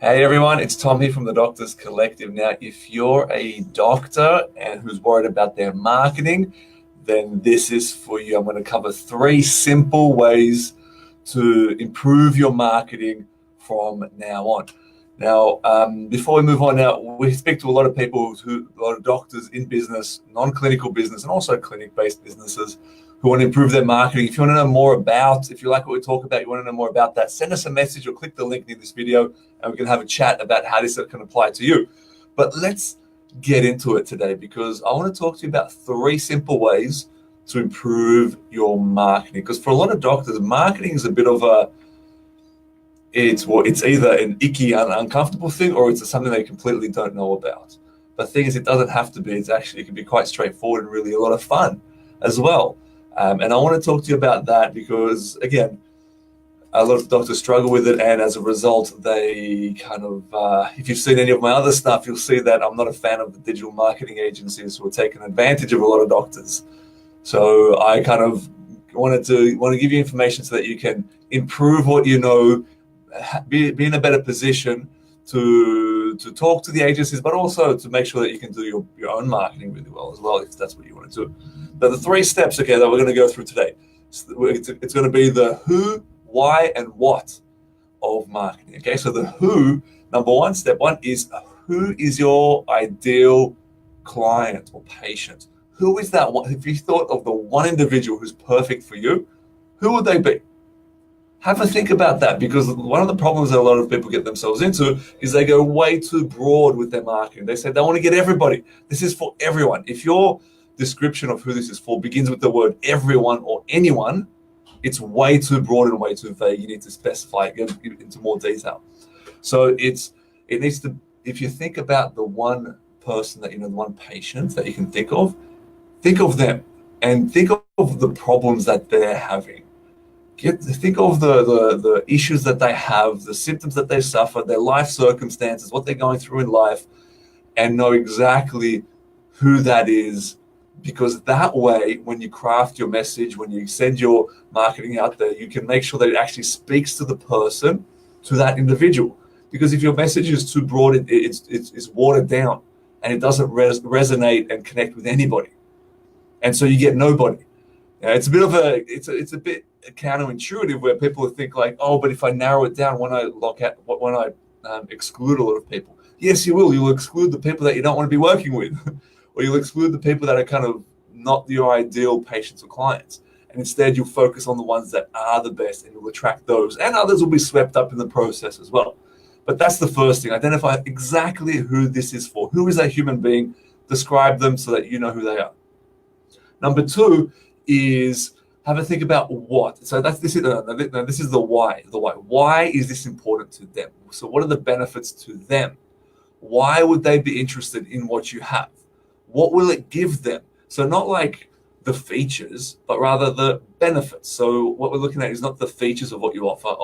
Hey everyone, it's Tom here from the Doctors Collective. Now, if you're a doctor and who's worried about their marketing, then this is for you. I'm going to cover 3 simple ways to improve your marketing from now on. Now, before we move on, now we speak to a lot of people, a lot of doctors in business, non-clinical business, and also clinic-based businesses who want to improve their marketing. If you want to know more about, if you like what we talk about, you want to know more about that, send us a message or click the link in this video and we can have a chat about how this can apply to you. But let's get into it today because I want to talk to you about 3 simple ways to improve your marketing. Because for a lot of doctors, marketing is a bit of it's either an icky, uncomfortable thing or it's something they completely don't know about. But the thing is, it doesn't have to be. It can be quite straightforward and really a lot of fun as well. And I want to talk to you about that because, again, a lot of doctors struggle with it, and as a result, they kind of, if you've seen any of my other stuff, you'll see that I'm not a fan of the digital marketing agencies who are taking advantage of a lot of doctors. So I kind of want to give you information so that you can improve what you know, be in a better position to talk to the agencies, but also to make sure that you can do your own marketing really well as well, if that's what you want to do. But the 3 steps, okay, that we're going to go through today, it's going to be the who, why, and what of marketing. Okay, so the who, step one is who is your ideal client or patient? Who is that one? If you thought of the one individual who's perfect for you, who would they be? Have a think about that, because one of the problems that a lot of people get themselves into is they go way too broad with their marketing. They say they want to get everybody. This is for everyone. If your description of who this is for begins with the word everyone or anyone, it's way too broad and way too vague. You need to specify it, get into more detail. So it needs to, if you think about the one person that the one patient that you can think of them and think of the problems that they're having. Think of the issues that they have, the symptoms that they suffer, their life circumstances, what they're going through in life, and know exactly who that is. Because that way, when you craft your message, when you send your marketing out there, you can make sure that it actually speaks to the person, to that individual. Because if your message is too broad, it's watered down and it doesn't resonate and connect with anybody. And so you get nobody. It's a bit counterintuitive where people think like, oh, but if I narrow it down, when I exclude a lot of people, yes, you will. You'll exclude the people that you don't want to be working with, or you'll exclude the people that are kind of not your ideal patients or clients. And instead, you'll focus on the ones that are the best, and you'll attract those. And others will be swept up in the process as well. But that's the first thing. Identify exactly who this is for. Who is that human being? Describe them so that you know who they are. Number 2 is have a think about what. So this is the why. The why. Why is this important to them? So what are the benefits to them? Why would they be interested in what you have? What will it give them? So not like the features, but rather the benefits. So what we're looking at is not the features of what you offer.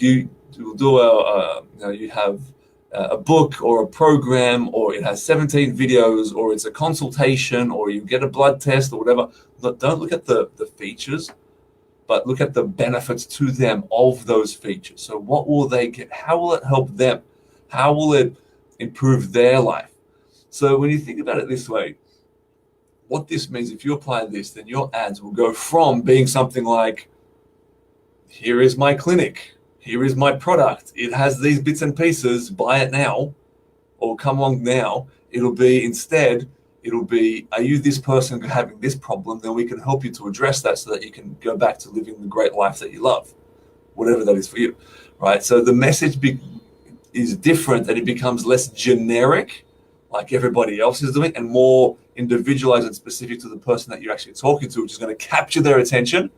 You have a book or a program, or it has 17 videos, or it's a consultation, or you get a blood test or whatever. Don't look at the features, but look at the benefits to them of those features. So what will they get? How will it help them? How will it improve their life? So when you think about it this way, what this means, if you apply this, then your ads will go from being something like, here is my clinic, here is my product, it has these bits and pieces, buy it now, or come along now. It'll be, are you this person having this problem? Then we can help you to address that so that you can go back to living the great life that you love, whatever that is for you, right? So the message is different, and it becomes less generic, like everybody else is doing, and more individualized and specific to the person that you're actually talking to, which is going to capture their attention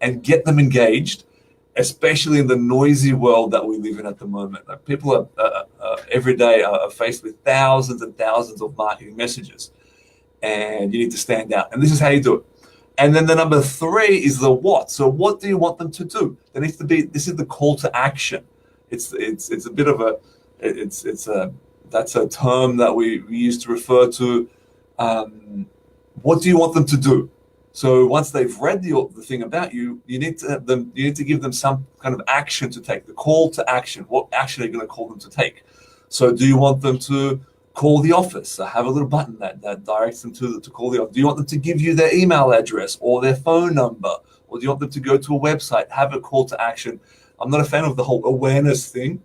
and get them engaged, especially in the noisy world that we live in at the moment. Like people are every day are faced with thousands and thousands of marketing messages, and you need to stand out. And this is how you do it. And then the number 3 is the what. So what do you want them to do? There needs to be. This is the call to action. It's a bit of a that's a term that we use to refer to what do you want them to do? So once they've read the thing about you, you need to give them some kind of action to take, the call to action. What action are you going to call them to take? So do you want them to call the office? So have a little button that directs them to call the office. Do you want them to give you their email address or their phone number? Or do you want them to go to a website, have a call to action? I'm not a fan of the whole awareness thing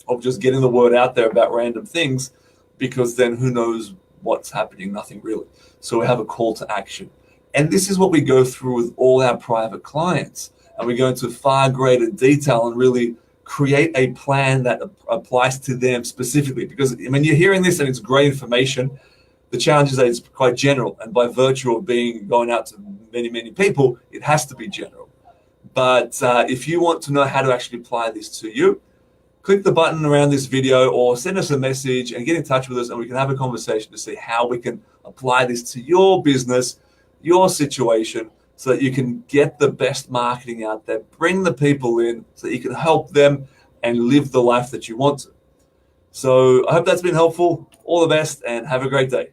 of just getting the word out there about random things, because then who knows what's happening? Nothing really. So we have a call to action. And this is what we go through with all our private clients. And we go into far greater detail and really create a plan that applies to them specifically. Because when you're hearing this and it's great information, the challenge is that it's quite general. And by virtue of going out to many, many people, it has to be general. But if you want to know how to actually apply this to you, click the button around this video or send us a message and get in touch with us, and we can have a conversation to see how we can apply this to your business, your situation, so that you can get the best marketing out there, bring the people in so that you can help them and live the life that you want to. So I hope that's been helpful. All the best and have a great day.